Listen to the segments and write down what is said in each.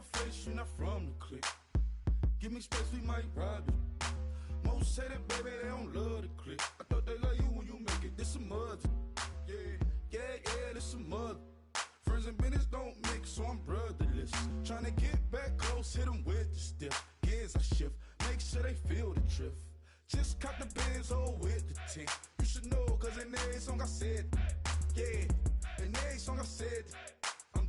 my face, you're not from the clique. Give me space, we might rob it. Most say that, baby, they don't love the clique. I thought they love you when you make it. This some mud. Yeah, this some mud. Friends and business don't mix, so I'm brotherless. Tryna get back close, hit them with the stiff. Gears I shift, make sure they feel the drift. Just cop the Benz, oh, with the tint. You should know, cause in every song I said, yeah, in every song I said, I'm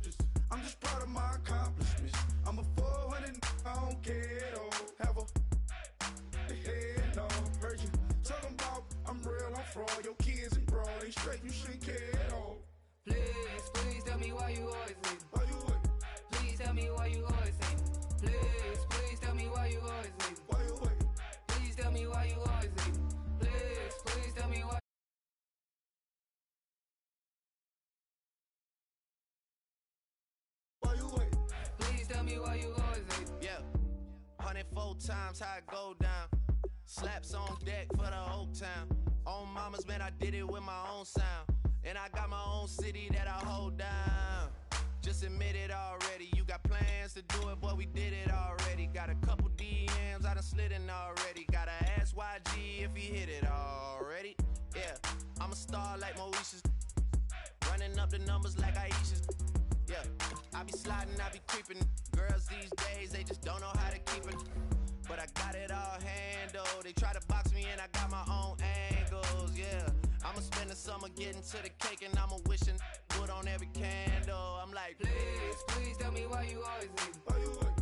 just proud of my accomplishments. I'm a 400, I don't care at all. Have a head on. Heard you talking about I'm real, I'm fraud. Your kids and broad, they straight, you shouldn't care at all. Please tell me why you always leave. Why you wait? Please tell me why you always leave. Please tell me why you always leave. Why you wait? Please tell me why you always leave. Please tell me why. Why you wait? Please tell me why you always leave. Yeah, 104 times how it go down. Slaps on deck for the whole town. On mamas, man, I did it with my own sound. And I got my own city that I hold down. Just admit it already. You got plans to do it, boy, we did it already. Got a couple DMs, I done slid in already. Gotta ask YG if he hit it already. Yeah, I'm a star like Moesha's. Running up the numbers like Aisha's. Yeah, I be sliding, I be creeping. Girls these days, they just don't know how to keep it. But I got it all handled. They try to box me in, I got my own angles, yeah. I'ma spend the summer getting to the cake and I'ma wishing wood on every candle. I'm like, Please tell me why you always leave. Why you wait?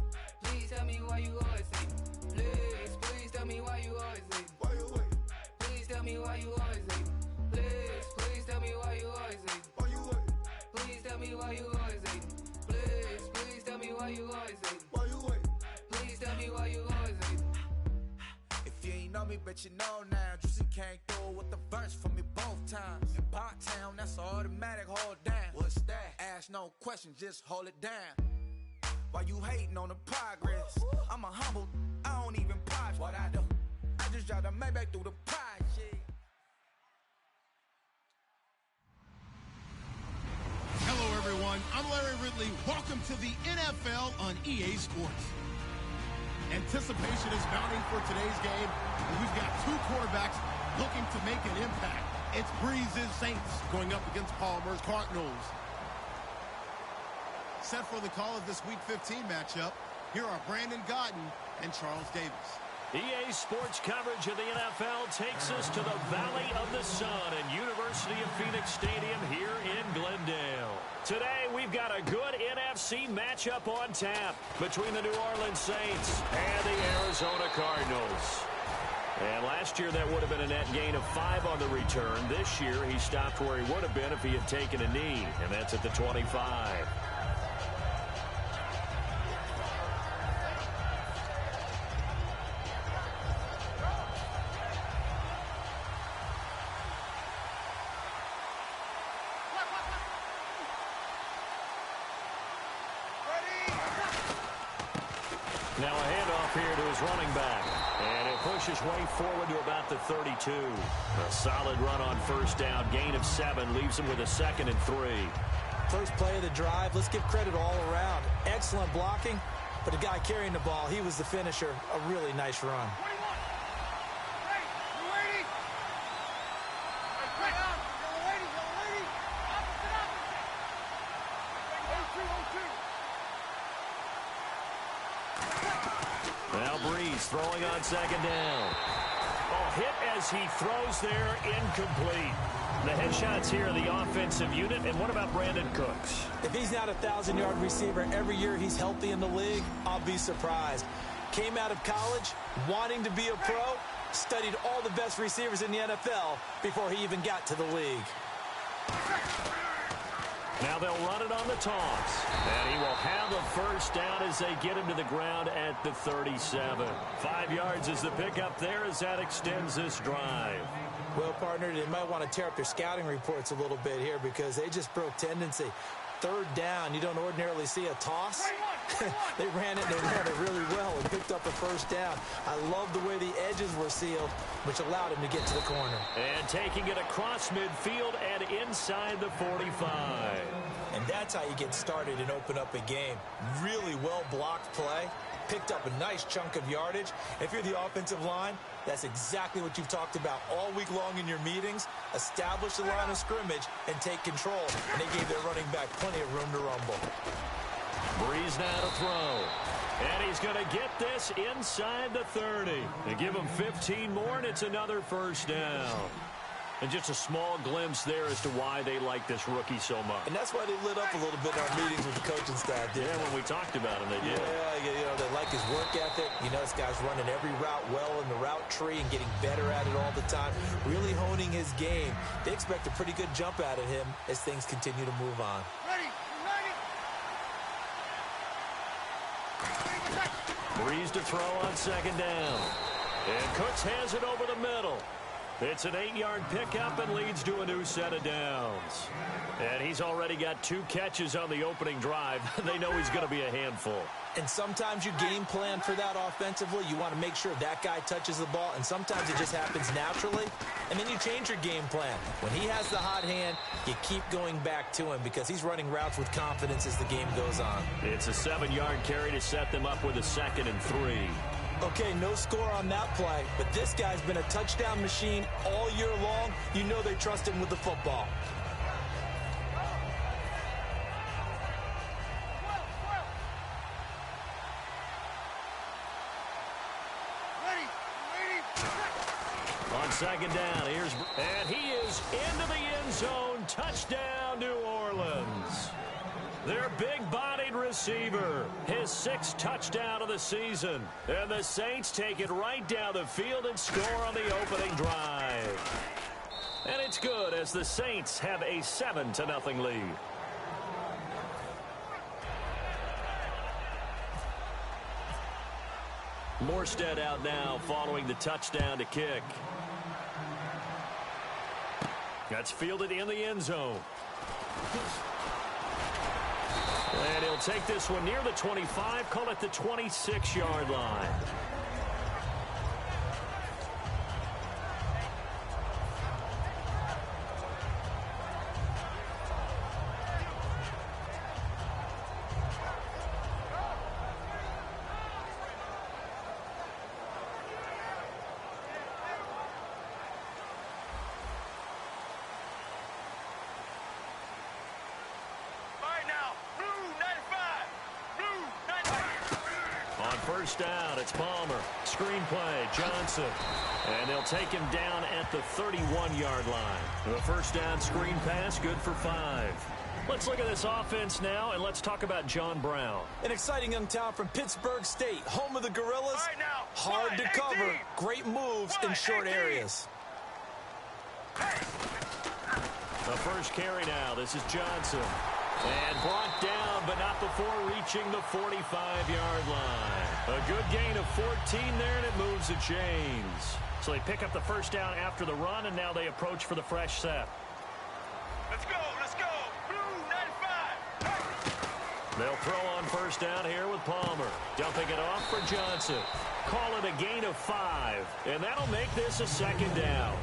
Please tell me why you always leave. Please tell me why you always leave. Why you wait? Please tell me why you always leave. Please tell me why you always leave. Why you wait? Please tell me why you always leave. Please tell me why you always leave. Why you wait? Please tell me why you always leave. If you ain't know me, bet you know now. Juicy came through with the verse for me both times. In Bot-Town, that's automatic, hold down. What's that? Ask no question, just hold it down. While you hating on the progress, I'm a humble, I don't even pause what I do. I just drive the Maybach through the project. Hello, everyone. I'm Larry Ridley. Welcome to the NFL on EA Sports. Anticipation is mounting for today's game, and we've got two quarterbacks looking to make an impact. It's Breeze's Saints going up against Palmer's Cardinals. Set for the call of this Week 15 matchup, here are Brandon Gaudin and Charles Davis. EA Sports coverage of the NFL takes us to the Valley of the Sun at University of Phoenix Stadium here in Glendale. Today, we've got a good NFC matchup on tap between the New Orleans Saints and the Arizona Cardinals. And last year, that would have been a net gain of 5 on the return. This year, he stopped where he would have been if he had taken a knee, and that's at the 25. Now a handoff here to his running back. And it pushes way forward to about the 32. A solid run on first down. Gain of 7 leaves him with a 2nd and 3. First play of the drive. Let's give credit all around. Excellent blocking. But the guy carrying the ball, he was the finisher. A really nice run. Now Breeze throwing on 2nd down. Oh, hit as he throws there, incomplete. The headshots here are the offensive unit. And what about Brandon Cooks? If he's not a 1,000-yard receiver every year he's healthy in the league, I'll be surprised. Came out of college wanting to be a pro, studied all the best receivers in the NFL before he even got to the league. Now they'll run it on the toss. And he will have a first down as they get him to the ground at the 37. 5 yards is the pickup there as that extends this drive. Well, partner, they might want to tear up their scouting reports a little bit here because they just broke tendency. 3rd down, you don't ordinarily see a toss. They ran it really well and picked up a first down. I love the way the edges were sealed, which allowed him to get to the corner. And taking it across midfield and inside the 45. And that's how you get started and open up a game. Really well-blocked play. Picked up a nice chunk of yardage. If you're the offensive line, that's exactly what you've talked about all week long in your meetings. Establish the line of scrimmage and take control. And they gave their running back plenty of room to rumble. Breeze now to throw. And he's going to get this inside the 30. They give him 15 more, and it's another first down. And just a small glimpse there as to why they like this rookie so much. And that's why they lit up a little bit in our meetings with the coaching staff. Yeah, when we talked about him, they did. Yeah, they like his work ethic. This guy's running every route well in the route tree and getting better at it all the time. Really honing his game. They expect a pretty good jump out of him as things continue to move on. Breeze to throw on second down. And Cooks has it over the middle. It's an 8-yard pickup and leads to a new set of downs. And he's already got 2 catches on the opening drive. They know he's going to be a handful. And sometimes you game plan for that offensively. You want to make sure that guy touches the ball, and sometimes it just happens naturally. And then you change your game plan. When he has the hot hand, you keep going back to him because he's running routes with confidence as the game goes on. It's a 7-yard carry to set them up with a 2nd and 3. Okay, no score on that play, but this guy's been a touchdown machine all year long. You know they trust him with the football. On second down, and he is into the end zone. Touchdown, New Orleans. Their big-bodied receiver, his 6th touchdown of the season. And the Saints take it right down the field and score on the opening drive. And it's good as the Saints have a 7-0 lead. Morstead out now following the touchdown to kick. That's fielded in the end zone. And he'll take this one near the 25, call it the 26-yard line. First down, it's Palmer. Screen play, Johnson. And they'll take him down at the 31-yard line. The first down screen pass, good for 5. Let's look at this offense now, and let's talk about John Brown. An exciting young talent from Pittsburgh State, home of the Gorillas. Hard to cover, great moves in short areas. The first carry now, this is Johnson. And brought down, but not before reaching the 45-yard line. A good gain of 14 there, and it moves the chains. So they pick up the first down after the run, and now they approach for the fresh set. Let's go, let's go. Blue 95. They'll throw on first down here with Palmer. Dumping it off for Johnson. Call it a gain of 5, and that'll make this a 2nd down.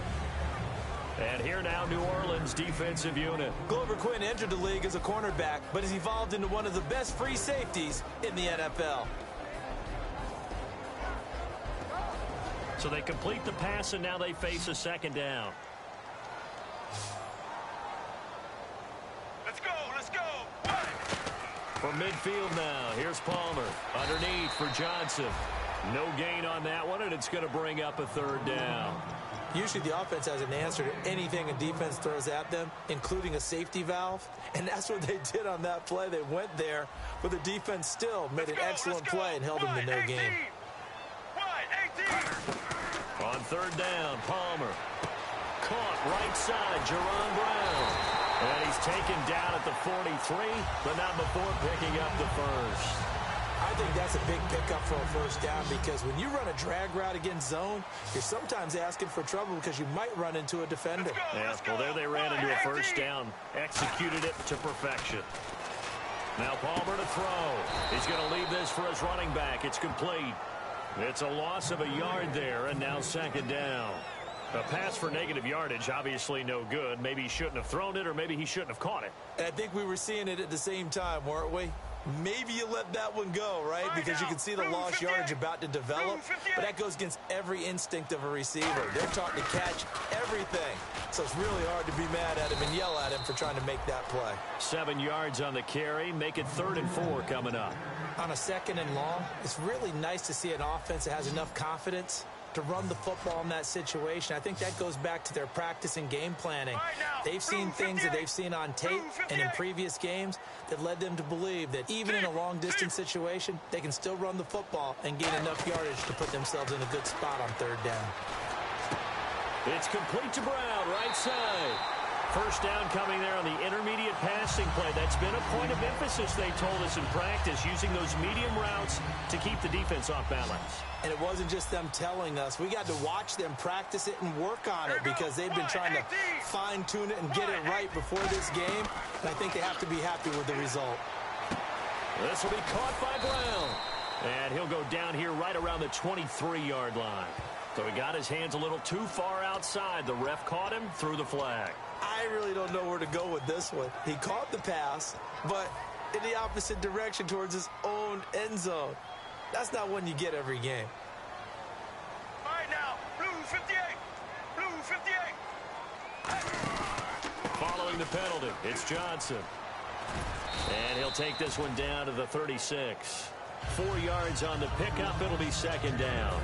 And here now, New Orleans defensive unit. Glover Quinn entered the league as a cornerback, but has evolved into one of the best free safeties in the NFL. So they complete the pass, and now they face a 2nd down. Let's go, let's go. One. From midfield now, here's Palmer. Underneath for Johnson. No gain on that one, and it's going to bring up a 3rd down. Usually the offense has an answer to anything a defense throws at them, including a safety valve. And that's what they did on that play. They went there, but the defense still made an excellent play and held them to no gain. On 3rd down, Palmer. Caught right side, Jerron Brown. And he's taken down at the 43, but not before picking up the first. I think that's a big pickup for a first down because when you run a drag route against zone, you're sometimes asking for trouble because you might run into a defender. Yeah, well, there they ran into a first down, executed it to perfection. Now Palmer to throw. He's going to leave this for his running back. It's complete. It's a loss of a yard there, and now second down. A pass for negative yardage, obviously no good. Maybe he shouldn't have thrown it, or maybe he shouldn't have caught it. And I think we were seeing it at the same time, weren't we? Maybe you let that one go, right? Because you can see the lost yardage about to develop. But that goes against every instinct of a receiver. They're taught to catch everything. So it's really hard to be mad at him and yell at him for trying to make that play. 7 yards on the carry. Make it 3rd and 4 coming up. On a 2nd and long, it's really nice to see an offense that has enough confidence to run the football in that situation. I think that goes back to their practice and game planning. They've seen things that they've seen on tape and in previous games that led them to believe that even in a long-distance situation, they can still run the football and gain enough yardage to put themselves in a good spot on 3rd down. It's complete to Brown, right side. First down coming there on the intermediate passing play. That's been a point of emphasis, they told us in practice, using those medium routes to keep the defense off balance. And it wasn't just them telling us. We got to watch them practice it and work on it because they've been trying to fine-tune it and get it right before this game. And I think they have to be happy with the result. This will be caught by Brown. And he'll go down here right around the 23-yard line. So he got his hands a little too far outside. The ref caught him, threw the flag. I really don't know where to go with this one. He caught the pass, but in the opposite direction towards his own end zone. That's not one you get every game. All right, now, blue 58. Blue 58. Following the penalty, it's Johnson. And he'll take this one down to the 36. 4 yards on the pickup. It'll be 2nd down.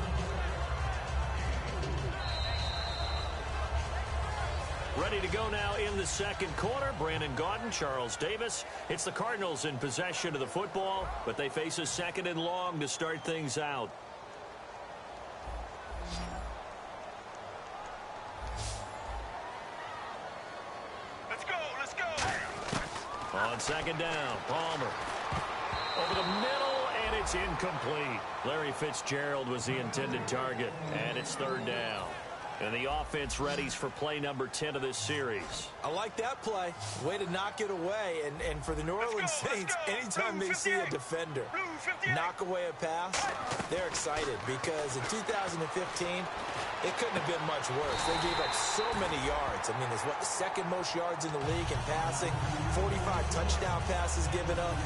Ready to go now in the 2nd quarter. Brandon Gaudin, Charles Davis. It's the Cardinals in possession of the football, but they face a 2nd and long to start things out. Let's go, let's go. On 2nd down, Palmer. Over the middle, and it's incomplete. Larry Fitzgerald was the intended target, and it's 3rd down. And the offense readies for play number 10 of this series. I like that play. Way to knock it away. And for the New Orleans Saints, anytime they see a defender knock away a pass, they're excited because in 2015, it couldn't have been much worse. They gave up so many yards. I mean, it's the 2nd most yards in the league in passing, 45 touchdown passes given up.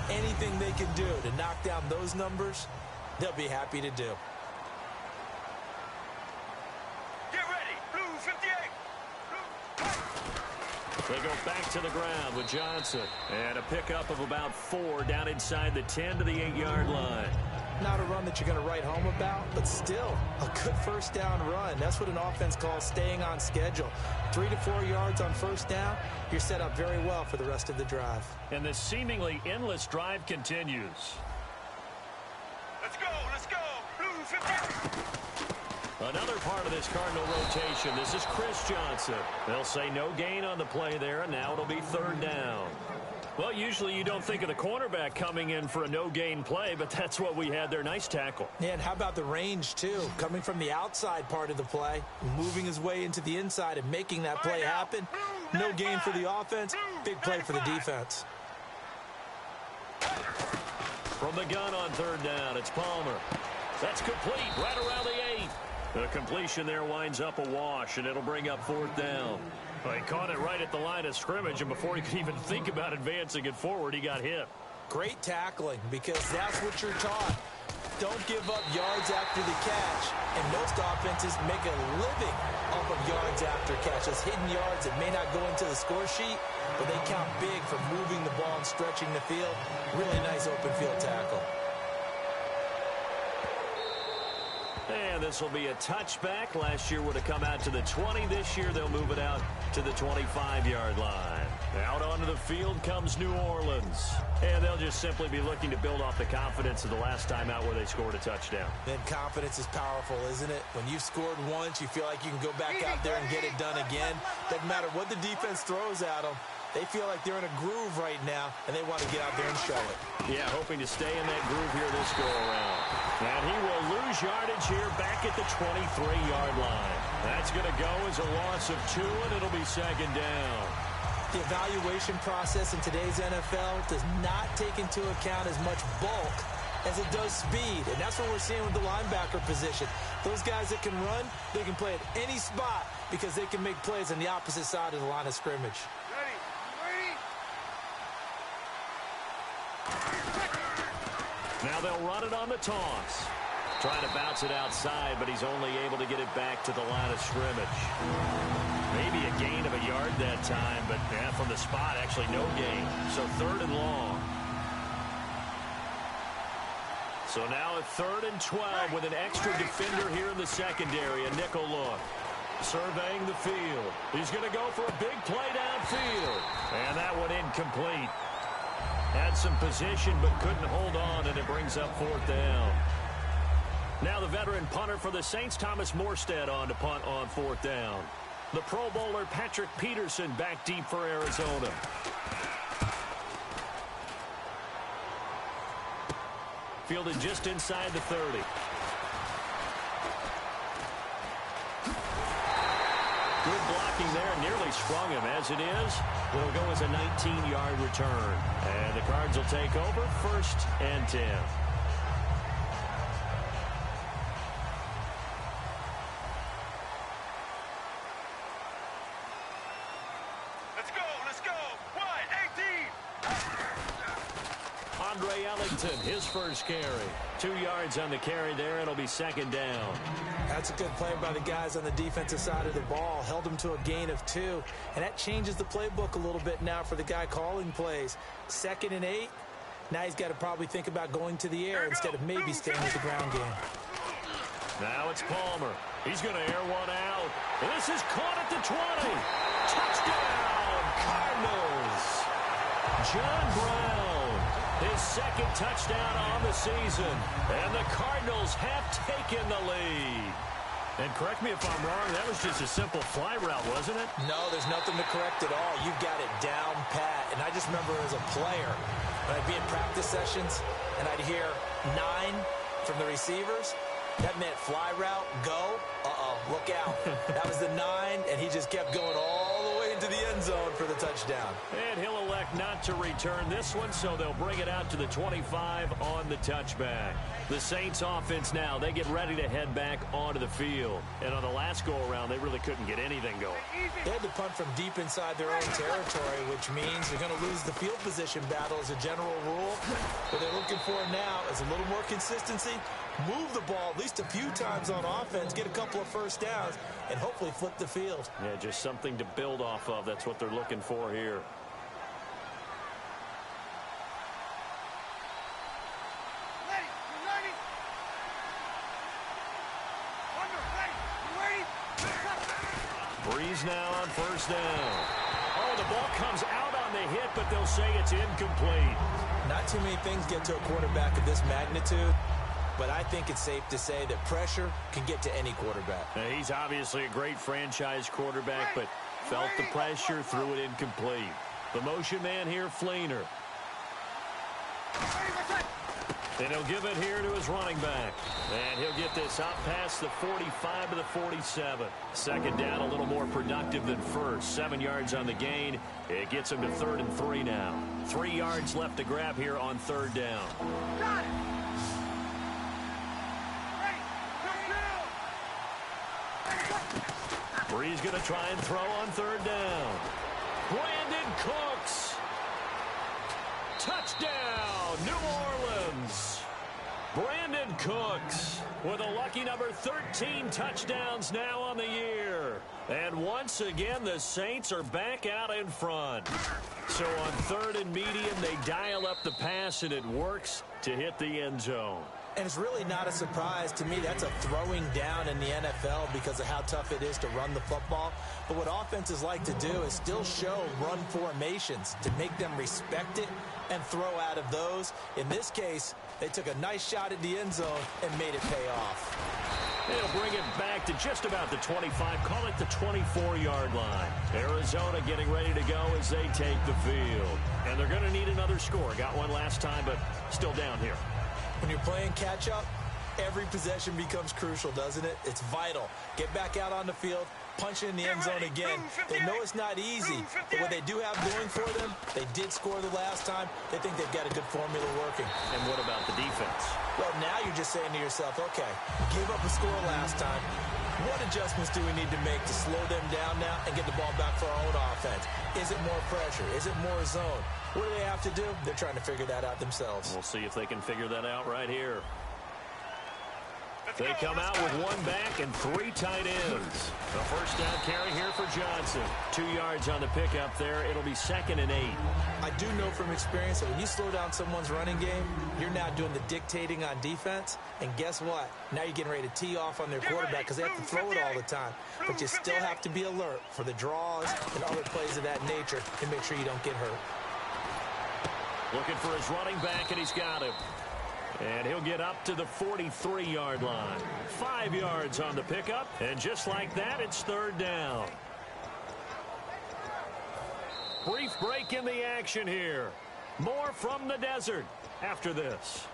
Anything they can do to knock down those numbers, they'll be happy to do. They go back to the ground with Johnson. And a pickup of about 4 down inside the 10 to the 8-yard line. Not a run that you're going to write home about, but still a good 1st down run. That's what an offense calls staying on schedule. 3 to 4 yards on 1st down, you're set up very well for the rest of the drive. And this seemingly endless drive continues. Let's go, let's go. Blue 58. Another part of this Cardinal rotation. This is Chris Johnson. They'll say no gain on the play there, and now it'll be 3rd down. Well, usually you don't think of the cornerback coming in for a no-gain play, but that's what we had there. Nice tackle. Yeah, and how about the range, too? Coming from the outside part of the play, moving his way into the inside and making that play happen. No gain for the offense, big play for the defense. From the gun on 3rd down, it's Palmer. That's complete right around the 8. The completion there winds up a wash, and it'll bring up 4th down. Well, he caught it right at the line of scrimmage, and before he could even think about advancing it forward, he got hit. Great tackling, because that's what you're taught. Don't give up yards after the catch. And most offenses make a living off of yards after catch. Those hidden yards that may not go into the score sheet, but they count big for moving the ball and stretching the field. Really nice open field tackle. And this will be a touchback. Last year would have come out to the 20. This year they'll move it out to the 25-yard line. Out onto the field comes New Orleans. And they'll just simply be looking to build off the confidence of the last time out where they scored a touchdown. Then confidence is powerful, isn't it? When you've scored once, you feel like you can go back out there and get it done again. Doesn't matter what the defense throws at them. They feel like they're in a groove right now, and they want to get out there and show it. Yeah, hoping to stay in that groove here this go-around. And he will lose yardage here back at the 23-yard line. That's going to go as a loss of 2, and it'll be 2nd down. The evaluation process in today's NFL does not take into account as much bulk as it does speed, and that's what we're seeing with the linebacker position. Those guys that can run, they can play at any spot because they can make plays on the opposite side of the line of scrimmage. Now they'll run it on the toss. Trying to bounce it outside, but he's only able to get it back to the line of scrimmage. Maybe a gain of a yard that time, but from the spot, actually no gain. So 3rd and long. So now at 3rd and 12 with an extra defender here in the secondary, a nickel look. Surveying the field. He's going to go for a big play downfield. And that one incomplete. Had some position but couldn't hold on, and it brings up 4th down. Now the veteran punter for the Saints, Thomas Morstead, on to punt on 4th down. The Pro Bowler Patrick Peterson back deep for Arizona. Fielded just inside the 30. Good blocking there, nearly sprung him. As it is, will go as a 19-yard return. And the Cards will take over, 1st and 10. Let's go. Wide, 18. Andre Ellington, his first carry. 2 yards on the carry there. It'll be 2nd down. That's a good play by the guys on the defensive side of the ball. Held him to a gain of 2. And that changes the playbook a little bit now for the guy calling plays. 2nd and 8. Now he's got to probably think about going to the air instead of maybe staying with the ground game. Now it's Palmer. He's going to air one out. This is caught at the 20. Touchdown, Cardinals. John Brown, his 2nd touchdown on the season. And the Cardinals have taken the lead. And correct me if I'm wrong, that was just a simple fly route, wasn't it? No, there's nothing to correct at all. You've got it down pat. And I just remember as a player, when I'd be in practice sessions and I'd hear 9 from the receivers, that meant fly route, go, look out. That was the 9, and he just kept going all the way into the end zone for the touchdown. And he'll elect not to return this one, so they'll bring it out to the 25 on the touchback. The Saints offense now, they get ready to head back onto the field. And on the last go-around, they really couldn't get anything going. They had to punt from deep inside their own territory, which means they're going to lose the field position battle as a general rule. What they're looking for now is a little more consistency, move the ball at least a few times on offense, get a couple of first downs, and hopefully flip the field. Yeah, just something to build off of. That's what they're looking for here. Breeze now on 1st down. Oh, the ball comes out on the hit, but they'll say it's incomplete. Not too many things get to a quarterback of this magnitude, but I think it's safe to say that pressure can get to any quarterback. Now, he's obviously a great franchise quarterback, but felt the pressure, threw it incomplete. The motion man here, Fleener. And he'll give it here to his running back. And he'll get this out past the 45 to the 47. 2nd down, a little more productive than 1st. 7 yards on the gain. It gets him to 3rd and 3 now. 3 yards left to grab here on 3rd down. Got it. Breeze going to try and throw on 3rd down. Brandon Cooks. Touchdown, New Orleans. Brandon Cooks with a lucky number 13 touchdowns now on the year. And once again, the Saints are back out in front. So on 3rd and medium, they dial up the pass, and it works to hit the end zone. And it's really not a surprise to me. That's a throwing down in the NFL because of how tough it is to run the football. But what offenses like to do is still show run formations to make them respect it and throw out of those. In this case, they took a nice shot at the end zone and made it pay off. They'll bring it back to just about the 25, call it the 24-yard line. Arizona getting ready to go as they take the field. And they're going to need another score. Got one last time, but still down here. When you're playing catch-up, every possession becomes crucial, doesn't it? It's vital. Get back out on the field, punching in the end zone again. They know it's not easy, but what they do have going for them, they did score the last time. They think they've got a good formula working. And what about the defense? Well, now you're just saying to yourself, okay, give up a score last time. What adjustments do we need to make to slow them down now and get the ball back for our own offense? Is it more pressure? Is it more zone? What do they have to do? They're trying to figure that out themselves. We'll see if they can figure that out right here. They come out with one back and 3 tight ends. A first down carry here for Johnson. 2 yards on the pickup there. It'll be 2nd and 8. I do know from experience that when you slow down someone's running game, you're now doing the dictating on defense. And guess what? Now you're getting ready to tee off on their quarterback because they have to throw it all the time. But you still have to be alert for the draws and other plays of that nature and make sure you don't get hurt. Looking for his running back, and he's got him. And he'll get up to the 43-yard line. 5 yards on the pickup, and just like that, it's 3rd down. Brief break in the action here. More from the desert after this.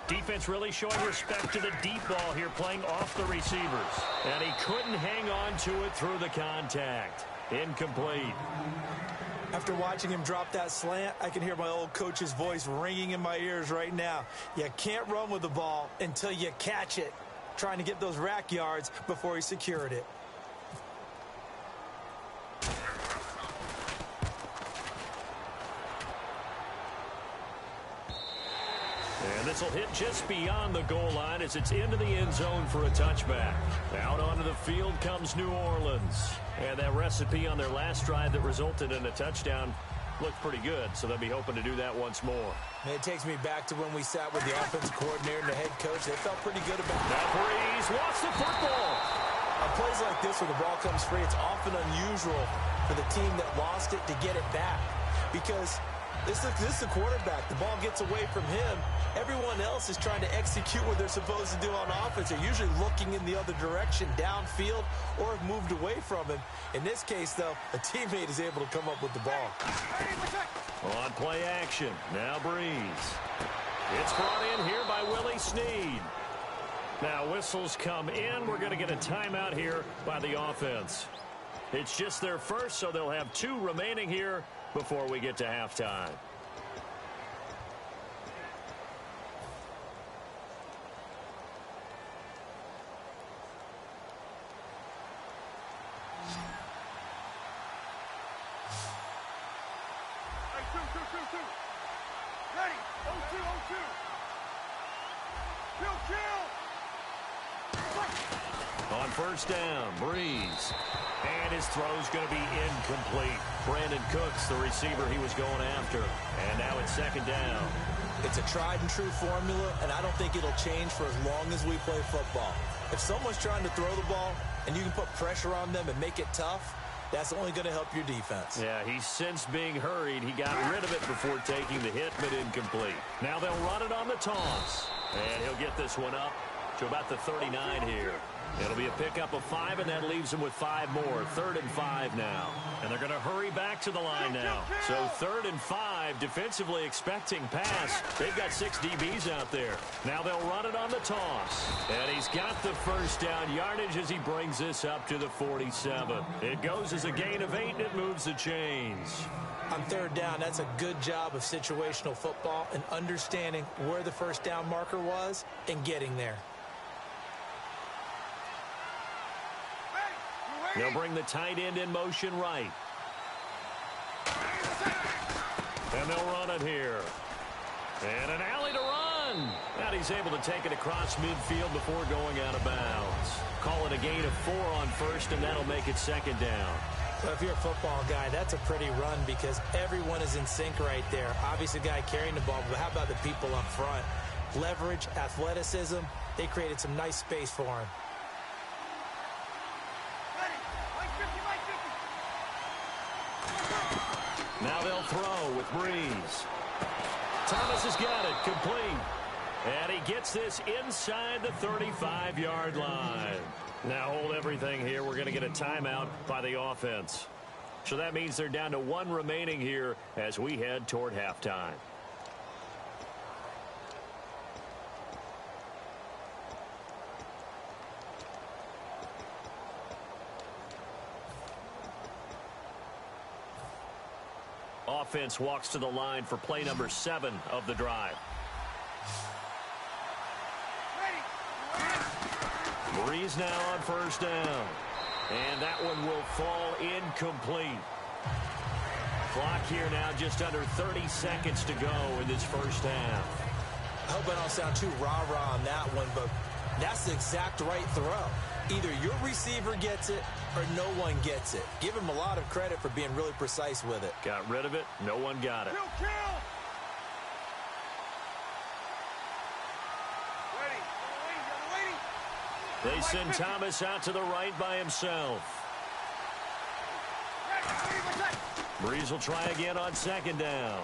Defense really showing respect to the deep ball here, playing off the receivers. And he couldn't hang on to it through the contact. Incomplete. After watching him drop that slant, I can hear my old coach's voice ringing in my ears right now. You can't run with the ball until you catch it. Trying to get those rack yards before he secured it. And this will hit just beyond the goal line as it's into the end zone for a touchback. Out onto the field comes New Orleans. And that recipe on their last drive that resulted in a touchdown looked pretty good, so they'll be hoping to do that once more. And it takes me back to when we sat with the offensive coordinator and the head coach. They felt pretty good about it. Now Breeze wants the football. On plays like this where the ball comes free, it's often unusual for the team that lost it to get it back. Because this is the quarterback. The ball gets away from him. Everyone else is trying to execute what they're supposed to do on offense. They're usually looking in the other direction, downfield, or have moved away from him. In this case, though, a teammate is able to come up with the ball. On play action, now Breeze. It's brought in here by Willie Snead. Now whistles come in. We're going to get a timeout here by the offense. It's just their first, so they'll have 2 remaining here before we get to halftime. Ready, 0-2, 0-2. Kill. On first down, Breeze. And his throw's going to be incomplete. Brandon Cooks, the receiver he was going after. And now it's 2nd down. It's a tried and true formula, and I don't think it'll change for as long as we play football. If someone's trying to throw the ball and you can put pressure on them and make it tough, that's only going to help your defense. Yeah, he's since being hurried. He got rid of it before taking the hit, but incomplete. Now they'll run it on the toss. And he'll get this one up to about the 39 here. It'll be a pickup of 5, and that leaves them with 5 more. 3rd and 5 now. And they're going to hurry back to the line now. So 3rd and 5, defensively expecting pass. They've got 6 DBs out there. Now they'll run it on the toss. And he's got the first down yardage as he brings this up to the 47. It goes as a gain of 8, and it moves the chains. On 3rd down, that's a good job of situational football and understanding where the first down marker was and getting there. They'll bring the tight end in motion right. And they'll run it here. And an alley to run. And he's able to take it across midfield before going out of bounds. Call it a gain of 4 on first, and that'll make it 2nd down. Well, if you're a football guy, that's a pretty run because everyone is in sync right there. Obviously, the guy carrying the ball, but how about the people up front? Leverage, athleticism, they created some nice space for him. Now they'll throw with Breeze. Thomas has got it, complete. And he gets this inside the 35-yard line. Now hold everything here. We're going to get a timeout by the offense. So that means they're down to 1 remaining here as we head toward halftime. Offense walks to the line for play number 7 of the drive. Breeze now on first down. And that one will fall incomplete. Clock here now just under 30 seconds to go in this first half. I hope I don't sound too rah-rah on that one, but that's the exact right throw. Either your receiver gets it or no one gets it. Give him a lot of credit for being really precise with it. Got rid of it. No one got it. They send Thomas out to the right by himself. Breeze will try again on second down.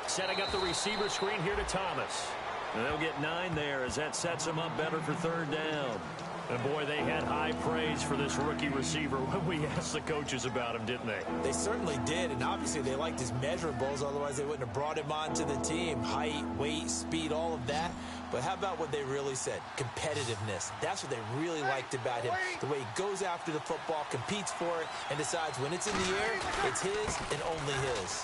Setting up the receiver screen here to Thomas. And they'll get 9 there as that sets him up better for third down. And boy, they had high praise for this rookie receiver when we asked the coaches about him, didn't they? They certainly did, and obviously they liked his measurables, otherwise they wouldn't have brought him onto the team. Height, weight, speed, all of that. But how about what they really said? Competitiveness. That's what they really liked about him. The way he goes after the football, competes for it, and decides when it's in the air, it's his and only his.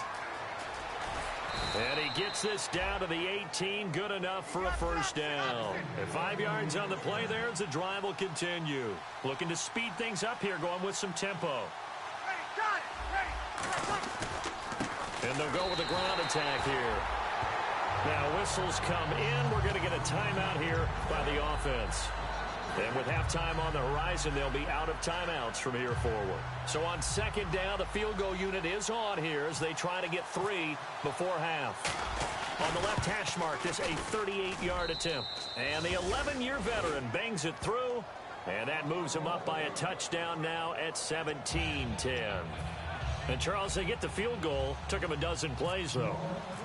And he gets this down to the 18, good enough for a first down. And 5 yards on the play there as the drive will continue. Looking to speed things up here, going with some tempo. And they'll go with a ground attack here. Now whistles come in. We're going to get a timeout here by the offense. And with halftime on the horizon, they'll be out of timeouts from here forward. So on second down, the field goal unit is on here as they try to get 3 before half. On the left hash mark, this a 38-yard attempt. And the 11-year veteran bangs it through. And that moves him up by a touchdown now at 17-10. And Charles, they get the field goal. Took him a dozen plays, though.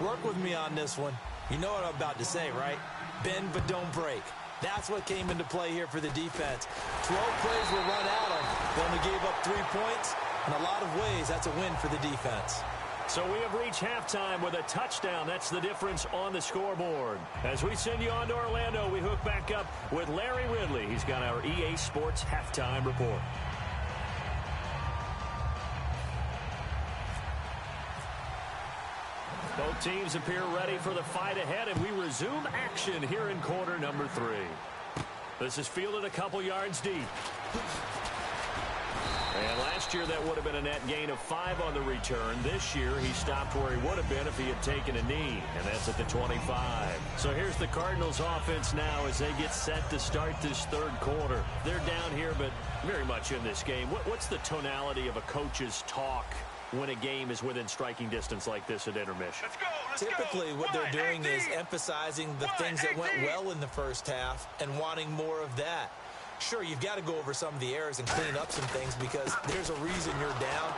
Work with me on this one. You know what I'm about to say, right? Bend but don't break. That's what came into play here for the defense. 12 plays were run out of. They only gave up 3 points. In a lot of ways, that's a win for the defense. So we have reached halftime with a touchdown. That's the difference on the scoreboard. As we send you on to Orlando, we hook back up with Larry Ridley. He's got our EA Sports halftime report. Both teams appear ready for the fight ahead, and we resume action here in quarter number 3. This is fielded a couple yards deep. And last year that would have been a net gain of 5 on the return. This year he stopped where he would have been if he had taken a knee, and that's at the 25. So here's the Cardinals offense now as they get set to start this third quarter. They're down here, but very much in this game. What's the tonality of a coach's talk when a game is within striking distance like this at intermission? Typically what they're doing is emphasizing the things that went well in the first half and wanting more of that. Sure, you've got to go over some of the errors and clean up some things because there's a reason you're down.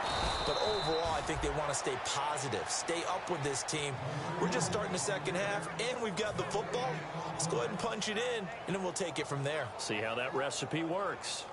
But overall, I think they want to stay positive, stay up with this team. We're just starting the second half, and we've got the football. Let's go ahead and punch it in, and then we'll take it from there. See how that recipe works.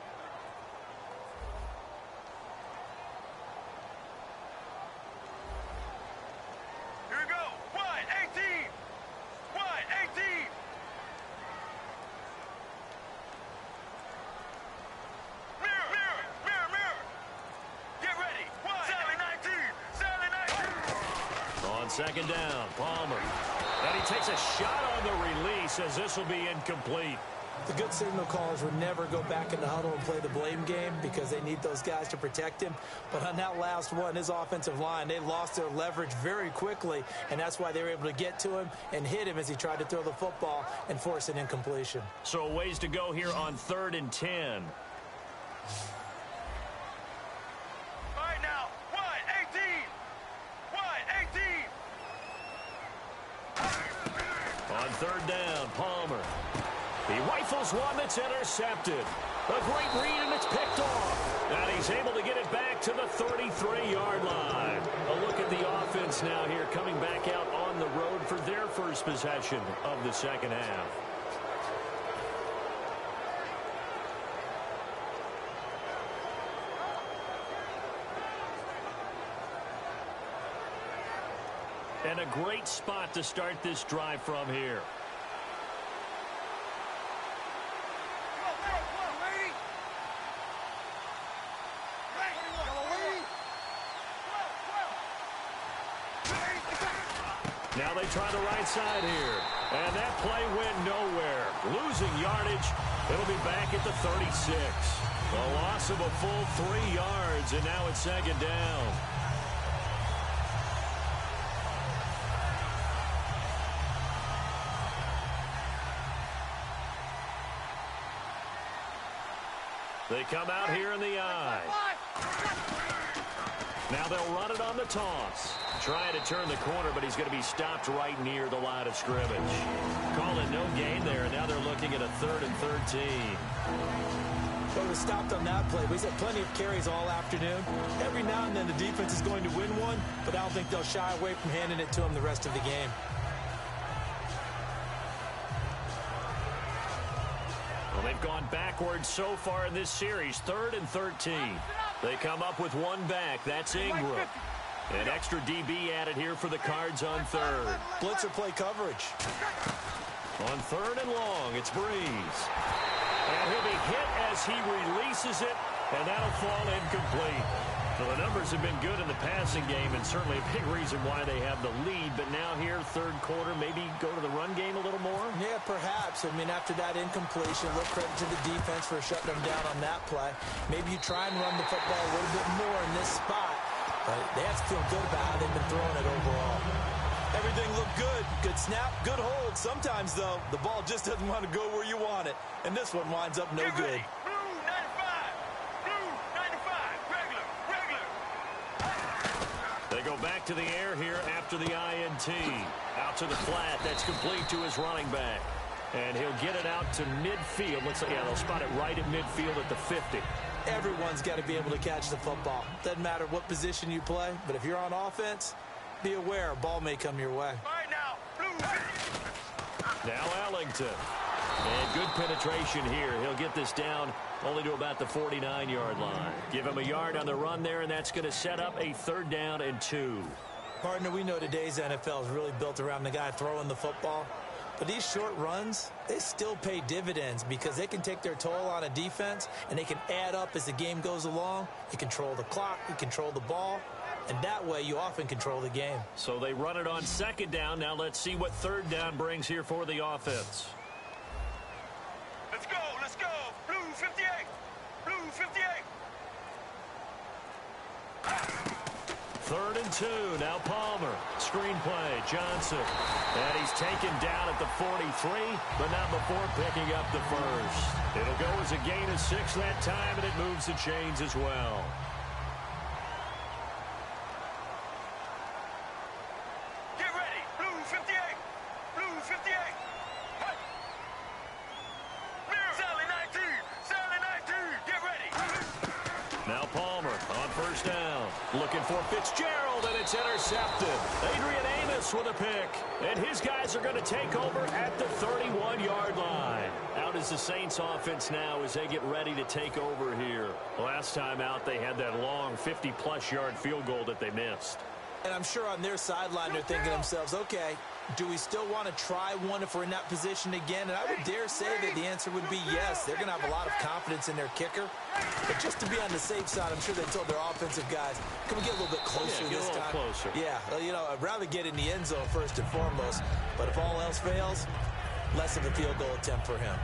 Second down, Palmer. And he takes a shot on the release as this will be incomplete. The good signal callers would never go back in the huddle and play the blame game because they need those guys to protect him. But on that last one, his offensive line, they lost their leverage very quickly, and that's why they were able to get to him and hit him as he tried to throw the football and force an incompletion. So a ways to go here on 3rd and 10. On 3rd down, Palmer. He rifles one that's intercepted. A great read, and it's picked off. And he's able to get it back to the 33-yard line. A look at the offense now here, coming back out on the road for their first possession of the second half. And a great spot to start this drive from here. Now they try the right side here. And that play went nowhere. Losing yardage. It'll be back at the 36. A loss of a full 3 yards, and now it's second down. They come out here in the eye. Now they'll run it on the toss. Trying to turn the corner, but he's going to be stopped right near the line of scrimmage. Calling no gain there, and now they're looking at a 3rd and 13. Well, he was stopped on that play, but he's had plenty of carries all afternoon. Every now and then the defense is going to win one, but I don't think they'll shy away from handing it to him the rest of the game. Well, they've gone backwards so far in this series, 3rd and 13. They come up with one back. That's Ingram. An extra DB added here for the Cards on 3rd. Blitzer play coverage. On 3rd and long, it's Breeze. And he'll be hit as he releases it, and that'll fall incomplete. Well, the numbers have been good in the passing game, and certainly a big reason why they have the lead. But now here, 3rd quarter, maybe go to the run game a little more? Yeah, perhaps. I mean, after that incompletion, a little credit to the defense for shutting them down on that play. Maybe you try and run the football a little bit more in this spot. But they have to feel good about how they've been throwing it overall. Everything looked good. Good snap, good hold. Sometimes, though, the ball just doesn't want to go where you want it. And this one winds up no good. Blue 95. Blue 95. Regular. They go back to the air here after the INT. Out to the flat. That's complete to his running back. And he'll get it out to midfield. Looks like, yeah, they'll spot it right at midfield at the 50. Everyone's got to be able to catch the football. Doesn't matter what position you play, but if you're on offense, be aware a ball may come your way. All right, now. Blue. Now Ellington. And good penetration here. He'll get this down only to about the 49-yard line. Give him a yard on the run there, and that's going to set up a 3rd down and 2. Partner, we know today's NFL is really built around the guy throwing the football. But these short runs, they still pay dividends because they can take their toll on a defense, and they can add up as the game goes along. You control the clock, you control the ball, and that way you often control the game. So they run it on 2nd down. Now let's see what 3rd down brings here for the offense. Let's go. Blue 58. Blue 58. 3rd and 2. Now Palmer. Screenplay. Johnson. And he's taken down at the 43, but not before picking up the 1st. It'll go as a gain of 6 that time, and it moves the chains as well. Get ready. Blue 58. Blue 58. Hey. Sally 19. Sally 19. Get ready. Now Palmer on 1st down. Looking for Fitzgerald, and it's intercepted. Adrian Amos with a pick. And his guys are going to take over at the 31-yard line. Out is the Saints offense now as they get ready to take over here. Last time out, they had that long 50-plus yard field goal that they missed. And I'm sure on their sideline they're thinking to themselves, okay, do we still want to try one if we're in that position again? And I would dare say that the answer would be yes. They're going to have a lot of confidence in their kicker. But just to be on the safe side, I'm sure they told their offensive guys, can we get a little bit closer this time? Closer. Yeah, well, you know, I'd rather get in the end zone first and foremost. But if all else fails, less of a field goal attempt for him.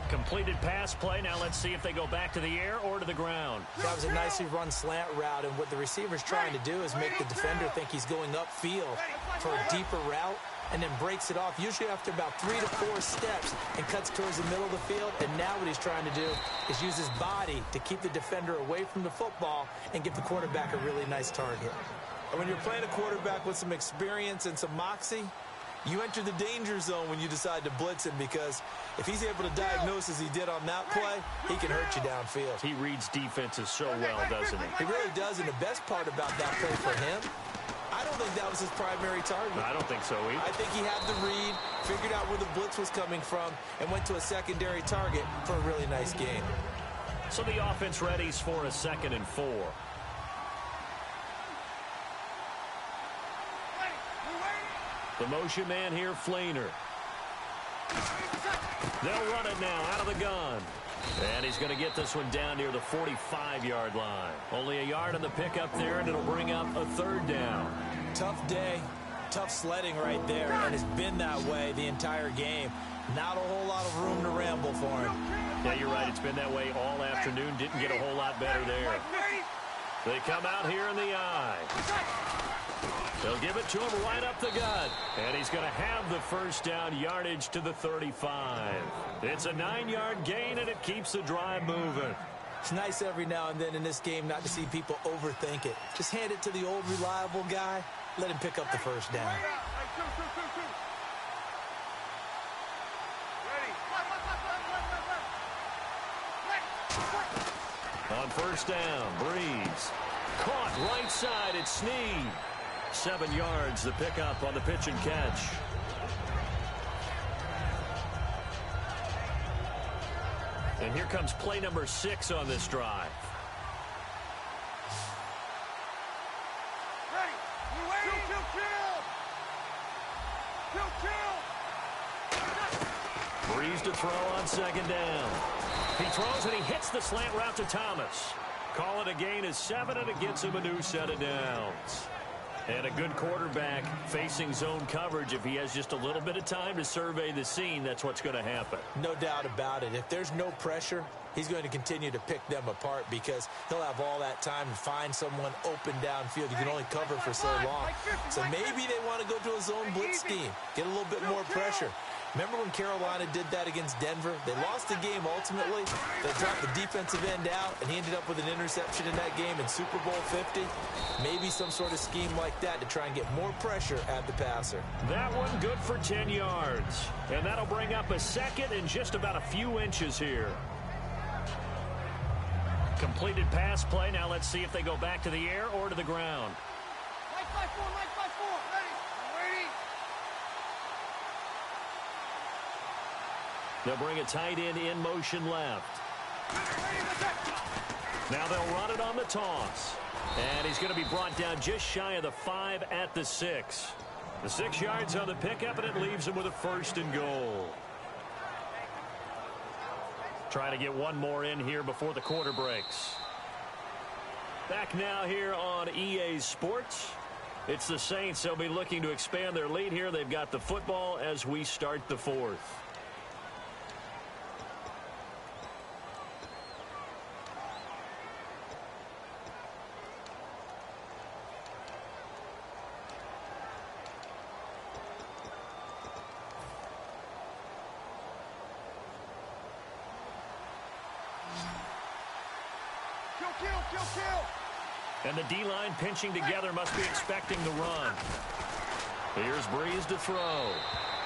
Completed pass play. Now let's see if they go back to the air or to the ground. That was a nicely run slant route, and what the receiver's trying to do is make the defender think he's going upfield for a deeper route, and then breaks it off, usually after about 3 to 4 steps, and cuts towards the middle of the field. And now what he's trying to do is use his body to keep the defender away from the football and give the quarterback a really nice target. And when you're playing a quarterback with some experience and some moxie, you enter the danger zone when you decide to blitz him, because if he's able to diagnose as he did on that play, he can hurt you downfield. He reads defenses so well, doesn't he? He really does, and the best part about that play for him, I don't think that was his primary target. I don't think so either. I think he had the read, figured out where the blitz was coming from, and went to a secondary target for a really nice gain. So the offense readies for a 2nd and 4. The motion man here, Flainer. They'll run it now out of the gun. And he's going to get this one down near the 45-yard line. Only a yard on the pickup there, and it'll bring up a third down. Tough day, tough sledding right there, and it's been that way the entire game. Not a whole lot of room to ramble for him. Yeah, you're right. It's been that way all afternoon. Didn't get a whole lot better there. They come out here in the eye. They'll give it to him right up the gut. And he's going to have the first down, yardage to the 35. It's a 9-yard gain, and it keeps the drive moving. It's nice every now and then in this game not to see people overthink it. Just hand it to the old reliable guy. Let him pick up the first down. On first down, Breeze. Caught right side, it's Snead. 7 yards, the pickup on the pitch and catch. And here comes play number 6 on this drive. Breeze to throw on second down. He throws and he hits the slant route to Thomas. Call it a gain of 7, and it gets him a new set of downs. And a good quarterback facing zone coverage. If he has just a little bit of time to survey the scene, that's what's going to happen. No doubt about it. If there's no pressure, he's going to continue to pick them apart because he'll have all that time to find someone open downfield. You can only cover for so long. So maybe they want to go to a zone blitz scheme, get a little bit more pressure. Remember when Carolina did that against Denver? They lost the game ultimately. They dropped the defensive end out, and he ended up with an interception in that game in Super Bowl 50. Maybe some sort of scheme like that to try and get more pressure at the passer. That one good for 10 yards. And that'll bring up a second in just about a few inches here. Completed pass play. Now let's see if they go back to the air or to the ground. Mike 5-4, Mike 5-4. Ready? They'll bring a tight end in motion left. Now they'll run it on the toss. And he's going to be brought down just shy of the 5 at the 6. The 6 yards on the pickup, and it leaves him with a first and goal. Trying to get one more in here before the quarter breaks. Back now here on EA Sports. It's the Saints. They'll be looking to expand their lead here. They've got the football as we start the 4th. And the D-line pinching together, must be expecting the run. Here's Breeze to throw.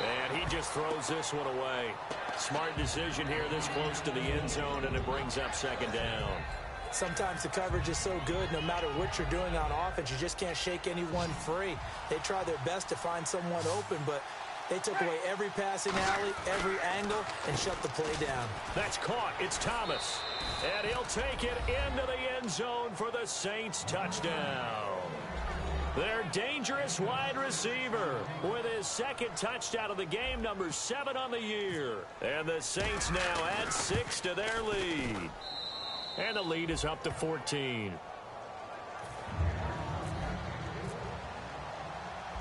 And he just throws this one away. Smart decision here this close to the end zone, and it brings up second down. Sometimes the coverage is so good, no matter what you're doing on offense, you just can't shake anyone free. They try their best to find someone open, but they took away every passing alley, every angle, and shut the play down. That's caught. It's Thomas. And he'll take it into the end zone for the Saints touchdown. Their dangerous wide receiver with his second touchdown of the game, number 7 on the year. And the Saints now add 6 to their lead. And the lead is up to 14.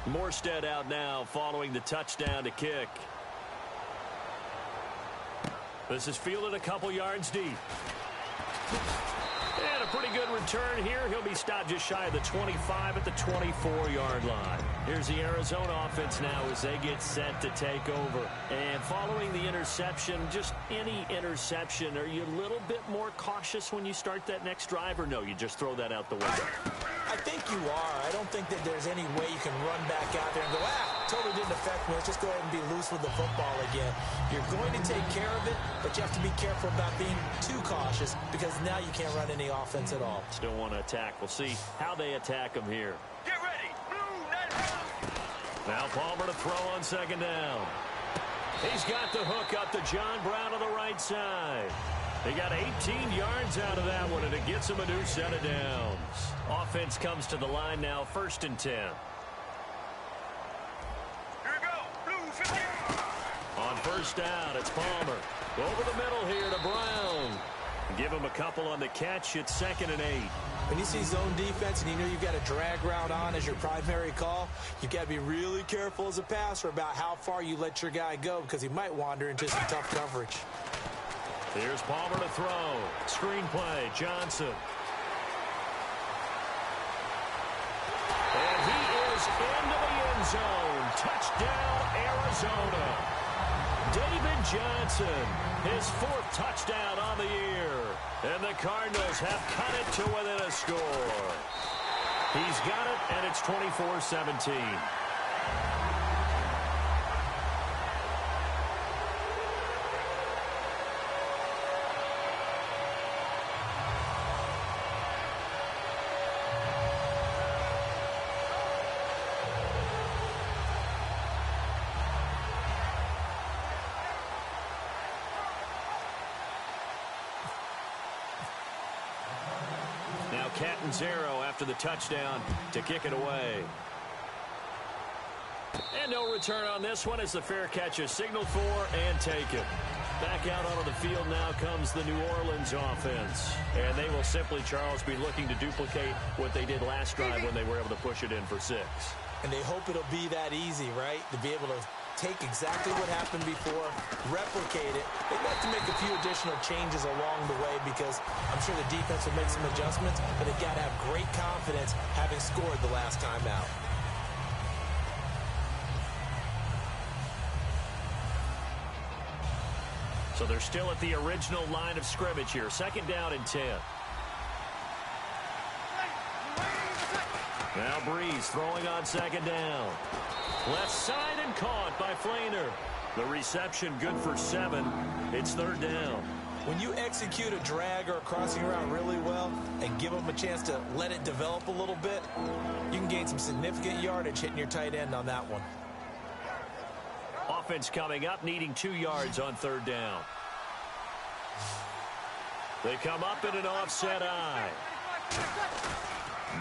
Morstead out now following the touchdown to kick. This is fielded a couple yards deep. And a pretty good return here. He'll be stopped just shy of the 25 at the 24-yard line. Here's the Arizona offense now as they get set to take over. And following the interception, just any interception, are you a little bit more cautious when you start that next drive, or no, you just throw that out the window? I think you are. I don't think that there's any way you can run back out there and go, totally didn't affect me. Let's just go ahead and be loose with the football again. You're going to take care of it, but you have to be careful about being too cautious because now you can't run any offense at all. Still want to attack. We'll see how they attack him here. Get ready. Blue, now Palmer to throw on second down. He's got the hook up to John Brown on the right side. He got 18 yards out of that one, and it gets him a new set of downs. Offense comes to the line now, 1st and 10. On first down, it's Palmer. Over the middle here to Brown. Give him a couple on the catch. It's 2nd and 8. When you see zone defense and you know you've got a drag route on as your primary call, you've got to be really careful as a passer about how far you let your guy go because he might wander into some tough coverage. Here's Palmer to throw. Screen play, Johnson. And he is into the end zone. Touchdown, Arizona. David Johnson, his 4th touchdown on the year. And the Cardinals have cut it to within a score. He's got it, and it's 24-17. Catanzaro after the touchdown to kick it away. And no return on this one as the fair catch is signaled for and taken. Back out onto the field now comes the New Orleans offense. And they will simply, Charles, be looking to duplicate what they did last drive when they were able to push it in for 6. And they hope it'll be that easy, right? To be able to take exactly what happened before, replicate it. They'd like to make a few additional changes along the way because I'm sure the defense will make some adjustments, but they've got to have great confidence having scored the last time out. So they're still at the original line of scrimmage here. 2nd down and 10. Now Breeze throwing on 2nd down. Left side and caught by Flainer. The reception good for 7. It's 3rd down. When you execute a drag or a crossing route really well and give them a chance to let it develop a little bit, you can gain some significant yardage hitting your tight end on that one. Offense coming up, needing 2 yards on 3rd down. They come up in an offset eye.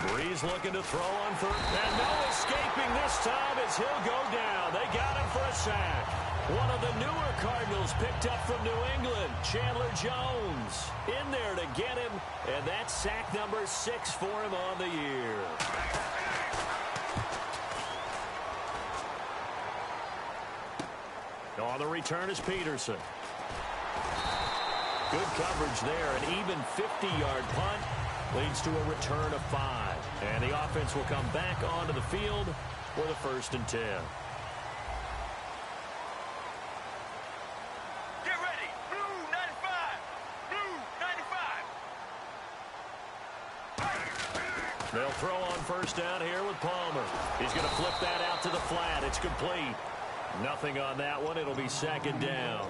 Breeze looking to throw on 3rd. And no escaping this time as he'll go down. They got him for a sack. One of the newer Cardinals picked up from New England, Chandler Jones, in there to get him. And that's sack number 6 for him on the year. On the return is Peterson. Good coverage there. An even 50-yard punt leads to a return of 5. And the offense will come back onto the field with a 1st and 10. Get ready. Blue 95. Blue 95. They'll throw on 1st down here with Palmer. He's going to flip that out to the flat. It's complete. Nothing on that one. It'll be 2nd down.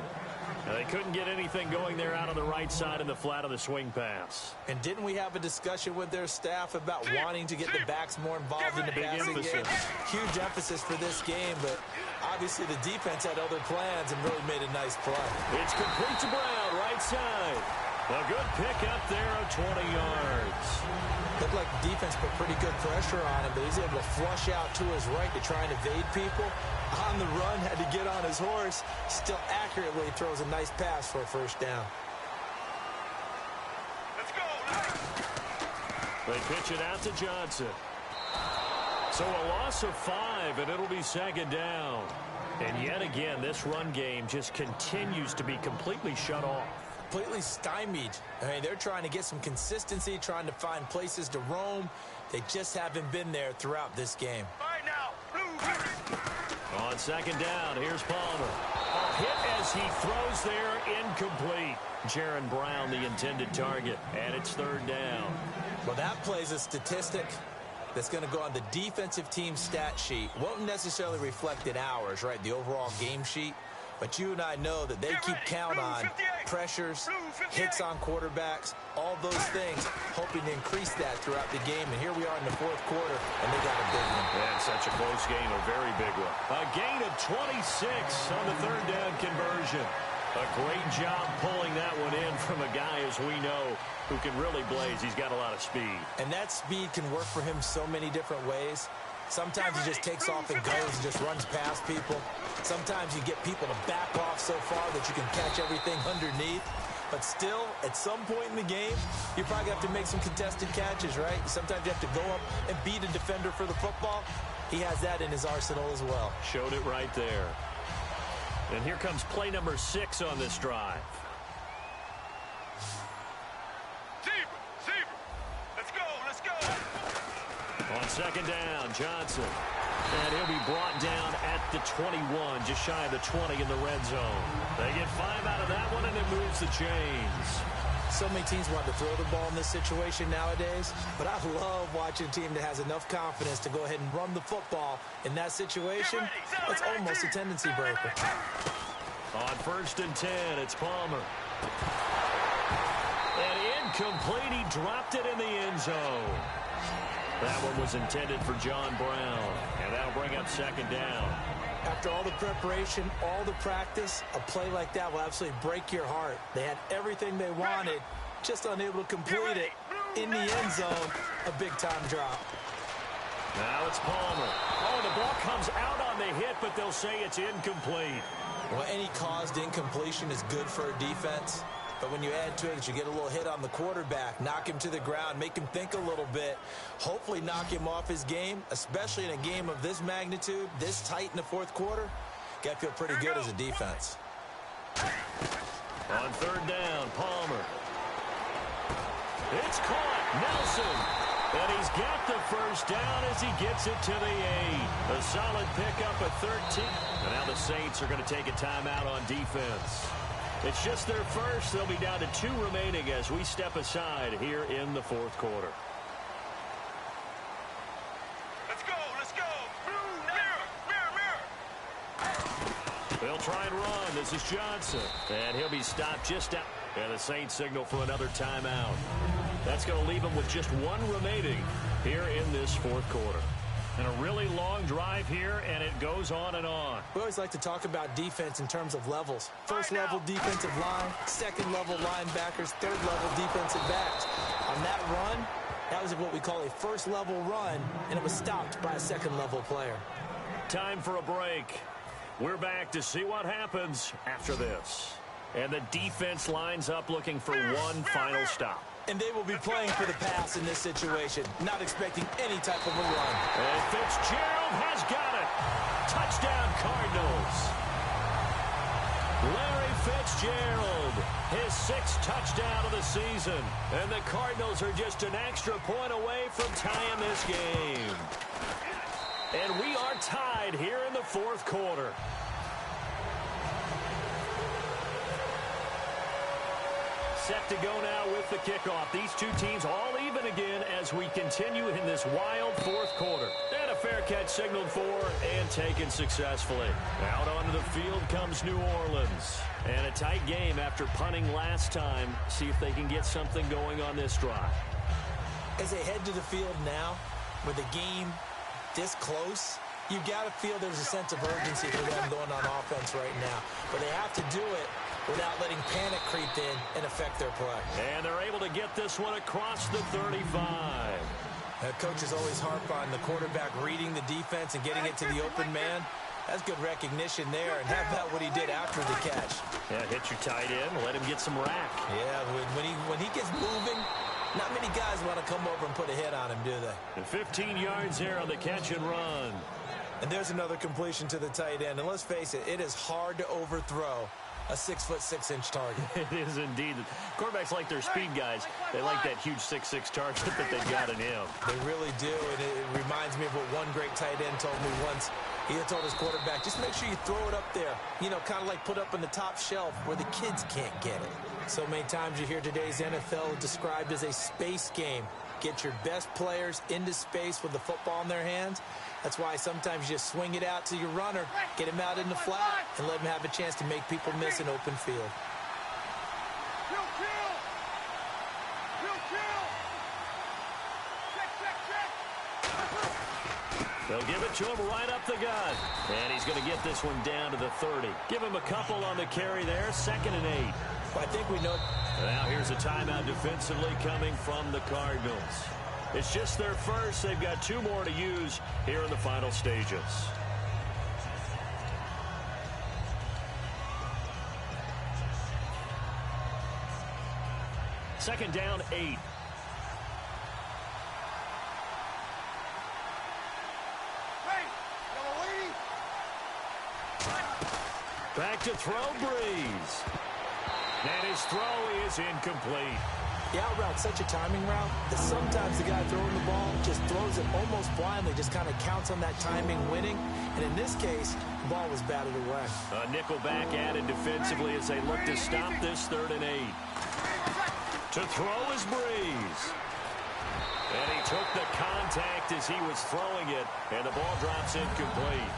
Now, they couldn't get anything going there out on the right side in the flat of the swing pass. And didn't we have a discussion with their staff about wanting to get the backs more involved in the passing game? Huge emphasis for this game, but obviously the defense had other plans and really made a nice play. It's complete to Brown, right side. A good pickup there of 20 yards. Looked like the defense put pretty good pressure on him, but he's able to flush out to his right to try and evade people. On the run, had to get on his horse. Still accurately throws a nice pass for a 1st down. Let's go. They pitch it out to Johnson. So a loss of 5, and it'll be 2nd down. And yet again, this run game just continues to be completely shut off. Completely stymied. I mean, they're trying to get some consistency, trying to find places to roam. They just haven't been there throughout this game. All right now. Blue. On 2nd down, here's Palmer. A hit as he throws there, incomplete. Jaron Brown, the intended target, and it's 3rd down. Well, that plays a statistic that's going to go on the defensive team stat sheet. Won't necessarily reflect in ours, right, the overall game sheet. But you and I know that they keep count on pressures, hits on quarterbacks, all those things, hoping to increase that throughout the game. And here we are in the 4th quarter, and they got a big one. And such a close game, a very big one. A gain of 26 on the 3rd down conversion. A great job pulling that one in from a guy, as we know, who can really blaze. He's got a lot of speed. And that speed can work for him so many different ways. Sometimes he just takes off and goes and just runs past people. Sometimes you get people to back off so far that you can catch everything underneath. But still, at some point in the game, you probably have to make some contested catches, right? Sometimes you have to go up and beat a defender for the football. He has that in his arsenal as well. Showed it right there. And here comes play number 6 on this drive. Zebra. Let's go. On second down, Johnson. And he'll be brought down at the 21, just shy of the 20 in the red zone. They get 5 out of that one, and it moves the chains. So many teams want to throw the ball in this situation nowadays, but I love watching a team that has enough confidence to go ahead and run the football. In that situation, it's almost a tendency breaker. On 1st and 10, it's Palmer. And incomplete. He dropped it in the end zone. That one was intended for John Brown, and that'll bring up second down. After all the preparation, all the practice, a play like that will absolutely break your heart. They had everything they wanted, just unable to complete it. In the end zone, a big-time drop. Now it's Palmer. Oh, the ball comes out on the hit, but they'll say it's incomplete. Well, any caused incompletion is good for a defense. But when you add to it that you get a little hit on the quarterback, knock him to the ground, make him think a little bit, hopefully knock him off his game, especially in a game of this magnitude, this tight in the fourth quarter, got to feel pretty good as a defense. On 3rd down, Palmer. It's caught. Nelson. And he's got the first down as he gets it to the 8. A solid pickup at 13. And now the Saints are going to take a timeout on defense. It's just their first. They'll be down to 2 remaining as we step aside here in the fourth quarter. Let's go. Mirror. They'll try and run. This is Johnson. And he'll be stopped just out. And the Saints signal for another timeout. That's going to leave them with just 1 remaining here in this fourth quarter. And a really long drive here, and it goes on and on. We always like to talk about defense in terms of levels. First level defensive line, second level linebackers, third level defensive backs. On that run, that was what we call a first level run, and it was stopped by a second level player. Time for a break. We're back to see what happens after this. And the defense lines up looking for one final stop. And they will be playing for the pass in this situation, not expecting any type of a run. And Fitzgerald has got it. Touchdown, Cardinals. Larry Fitzgerald, his 6th touchdown of the season. And the Cardinals are just an extra point away from tying this game. And we are tied here in the fourth quarter. Set to go now with the kickoff. These two teams all even again as we continue in this wild fourth quarter. And a fair catch signaled for and taken successfully. Out onto the field comes New Orleans. And a tight game after punting last time. See if they can get something going on this drive. As they head to the field now, with the game this close, you've got to feel there's a sense of urgency for them going on offense right now. But they have to do it without letting panic creep in and affect their play. And they're able to get this one across the 35. Coaches always harp on the quarterback reading the defense and getting it to the open man. That's good recognition there, and how about what he did after the catch? Yeah, hit your tight end, let him get some rack. Yeah, when he gets moving, not many guys want to come over and put a hit on him, do they? And 15 yards there on the catch and run. And there's another completion to the tight end. And let's face it, it is hard to overthrow a 6'6" target. It is indeed. Quarterbacks like their speed guys. They like that huge 6'6" target that they've got in him. They really do, and it reminds me of what one great tight end told me once. He had told his quarterback, just make sure you throw it up there. You know, kind of like put up in the top shelf where the kids can't get it. So many times you hear today's NFL described as a space game. Get your best players into space with the football in their hands. That's why sometimes you just swing it out to your runner, get him out in the flat, and let him have a chance to make people miss an open field. They'll give it to him right up the gut. And he's going to get this one down to the 30. Give him a couple on the carry there. 2nd and 8. Well, I think we know. Now here's a timeout defensively coming from the Cardinals. It's just their first. They've got 2 more to use here in the final stages. Second down, 8. Back to throw, Breeze. And his throw is incomplete. The out route's such a timing route that sometimes the guy throwing the ball just throws it almost blindly, just kind of counts on that timing winning. And in this case, the ball was batted away. A nickel back added defensively as they look to stop this 3rd and 8. To throw is Breeze. And he took the contact as he was throwing it, and the ball drops incomplete.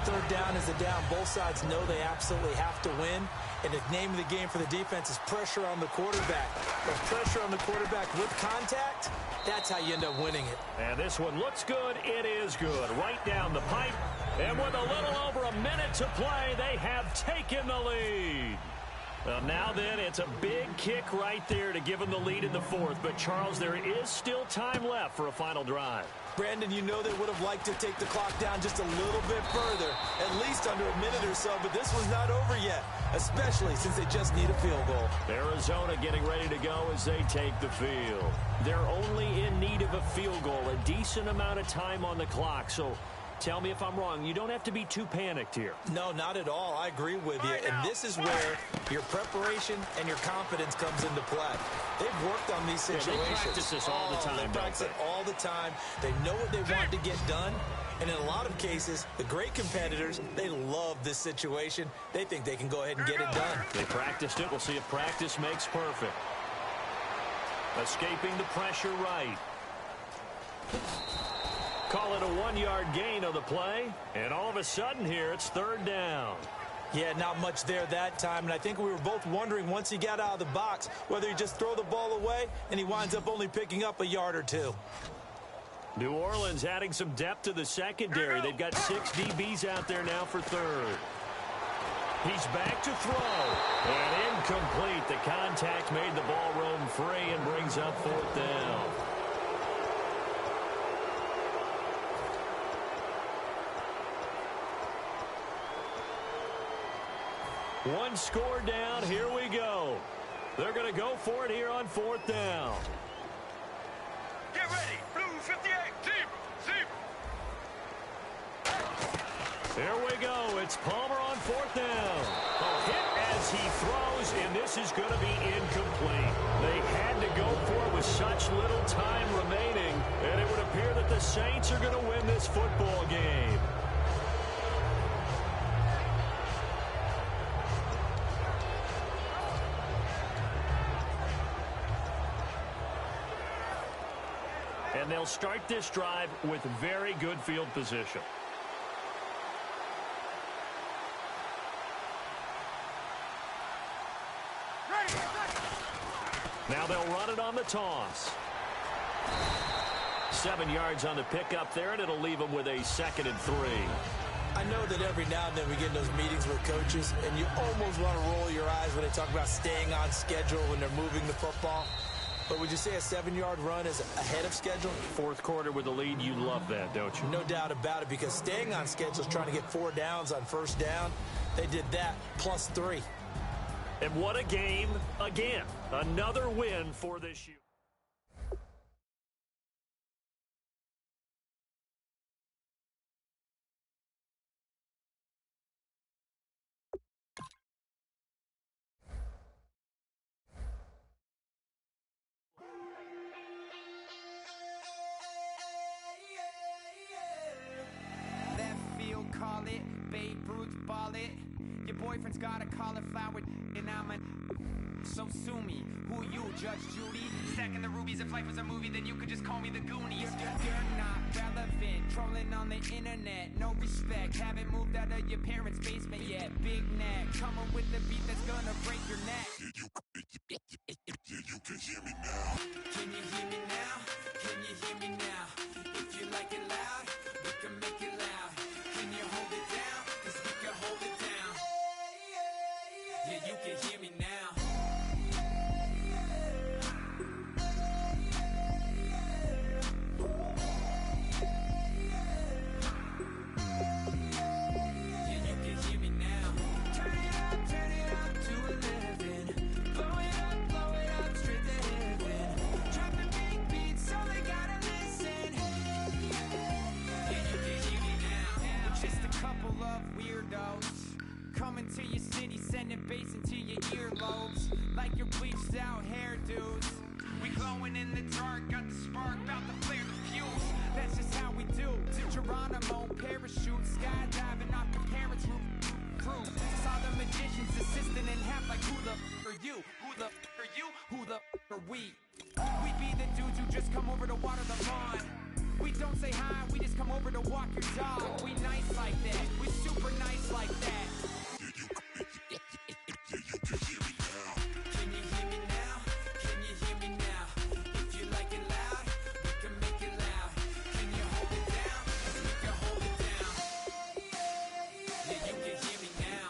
3rd down is a down. Both sides know they absolutely have to win. And the name of the game for the defense is pressure on the quarterback. But pressure on the quarterback with contact, that's how you end up winning it. And this one looks good. It is good. Right down the pipe. And with a little over a minute to play, they have taken the lead. Now then, it's a big kick right there to give them the lead in the 4th. But, Charles, there is still time left for a final drive. Brandon, you know they would have liked to take the clock down just a little bit further, at least under a minute or so, but this one's not over yet, especially since they just need a field goal. Arizona getting ready to go as they take the field. They're only in need of a field goal, a decent amount of time on the clock, so tell me if I'm wrong. You don't have to be too panicked here. No, not at all. I agree with you. And this is where your preparation and your confidence comes into play. They've worked on these situations. Yeah, they practice this all the time. They practice it all the time. They know what they want to get done. And in a lot of cases, the great competitors, they love this situation. They think they can go ahead and get it done. They practiced it. We'll see if practice makes perfect. Escaping the pressure right. Call it a 1-yard gain on the play. And all of a sudden here, it's 3rd down. Yeah, not much there that time. And I think we were both wondering once he got out of the box whether he just throw the ball away and he winds up only picking up a yard or 2. New Orleans adding some depth to the secondary. They've got 6 DBs out there now for 3rd. He's back to throw. And incomplete. The contact made the ball roam free and brings up 4th down. One score down. Here we go. They're going to go for it here on 4th down. Get ready. Blue 58. There we go. It's Palmer on 4th down. A hit as he throws, and this is going to be incomplete. They had to go for it with such little time remaining, and it would appear that the Saints are going to win this football game. And they'll start this drive with very good field position. Now they'll run it on the toss. 7 yards on the pickup there, and it'll leave them with a 2nd and 3. I know that every now and then we get in those meetings with coaches, and you almost want to roll your eyes when they talk about staying on schedule when they're moving the football. But would you say a 7-yard run is ahead of schedule? 4th quarter with the lead, you love that, don't you? No doubt about it, because staying on schedule is trying to get 4 downs on 1st down. They did that plus 3. And what a game again. Another win for this year. Call it, Babe Ruth ball it. Your boyfriend's got a cauliflower and I'm a so sue me. Who you, Judge Judy? Stacking the rubies. If life was a movie, then you could just call me the Goonies. You're not relevant, trolling on the internet. No respect, haven't moved out of your parents' basement yet. Big neck, coming with the beat that's gonna break your neck. You can hear me now. Can you hear me now? Can you hear me now? If you like it loud, we can make it loud. Can you hold it down? 'Cause we can hold it down. Yeah, you can hear me now. into your city, sending bass into your earlobes, like your bleached out hairdos. We glowing in the dark, got the spark, about to flare the fuse. That's just how we do. To Geronimo, parachute, skydiving off the parents' roof. Fruit. Saw the magician's assistant in half, like who the are you? Who the are you? Who the are we? We be the dudes who just come over to water the lawn. We don't say hi, we just come over to walk your dog. We nice like that, we super nice like that. Can you hear me now? Can you hear me now? If you like it loud, we can make it loud. Can you hold it down? We can hold it down. Yeah, you can hear me now.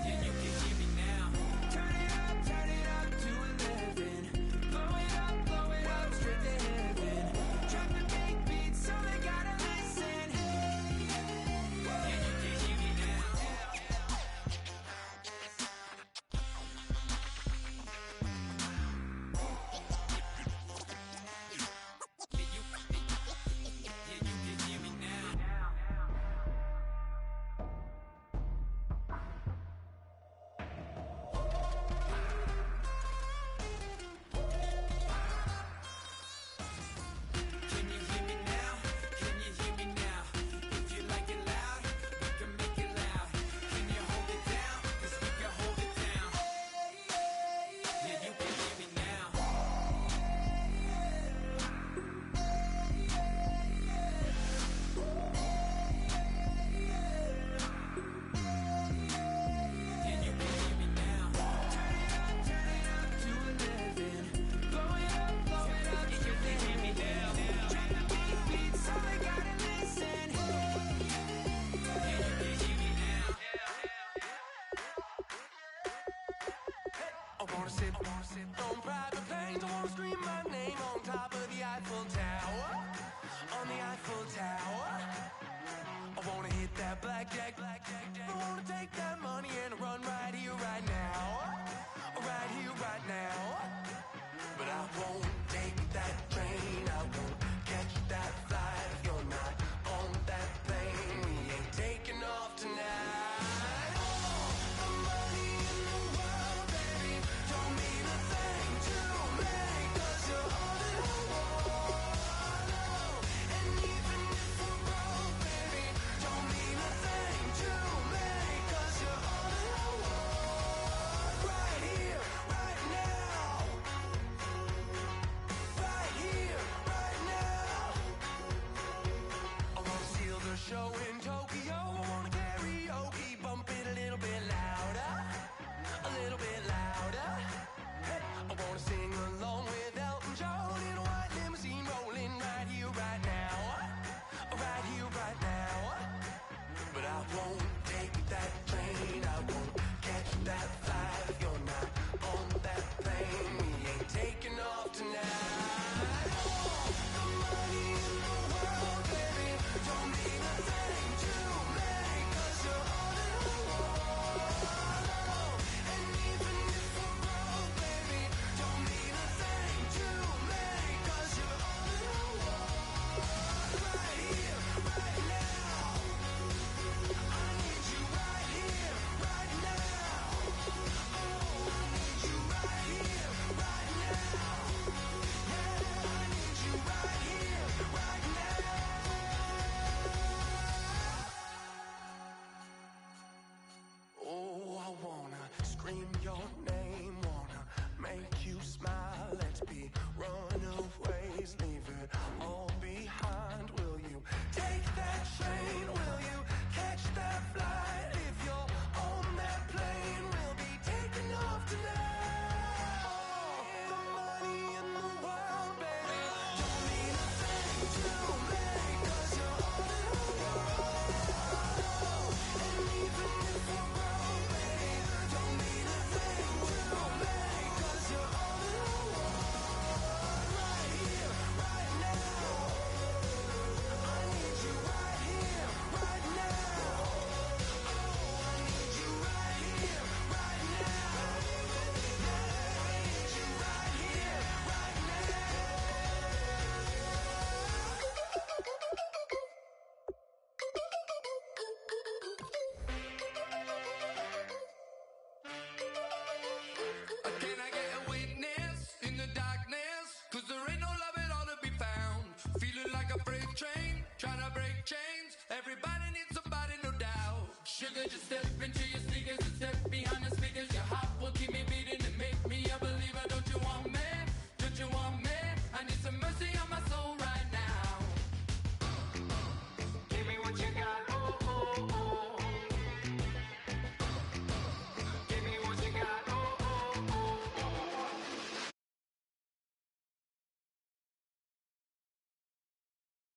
Yeah, you can hear me now. Turn it up to 11. Blow it up, straight to heaven. Drop the big beat so they gotta listen. Yeah, you can hear me now. Yeah, you can hear me now. Can you hear me now? Can you hear me now? If you like it loud, we can make it loud. Can you hold it down? 'Cause we can hold it down. Yeah, you can hear me now. Yeah, you can hear me now. Turn it up to 11. Blow it up, you can hear me now. Drop the big beat so they gotta listen. Yeah, you can hear me now. I wanna sit on private planes. I wanna scream my name on top of the Eiffel Tower. On the Eiffel Tower. I wanna hit that blackjack. I wanna take that money and run right here, right now. Right here, right now. But I won't take that train. I won't catch that flight if you're not on that plane. We ain't taking off tonight. All the money in the world, baby, don't mean a thing to me. 'Cause you're all that I want. And even if we're broke, baby, don't mean a thing to me. 'Cause you're all that I want. nigga just step into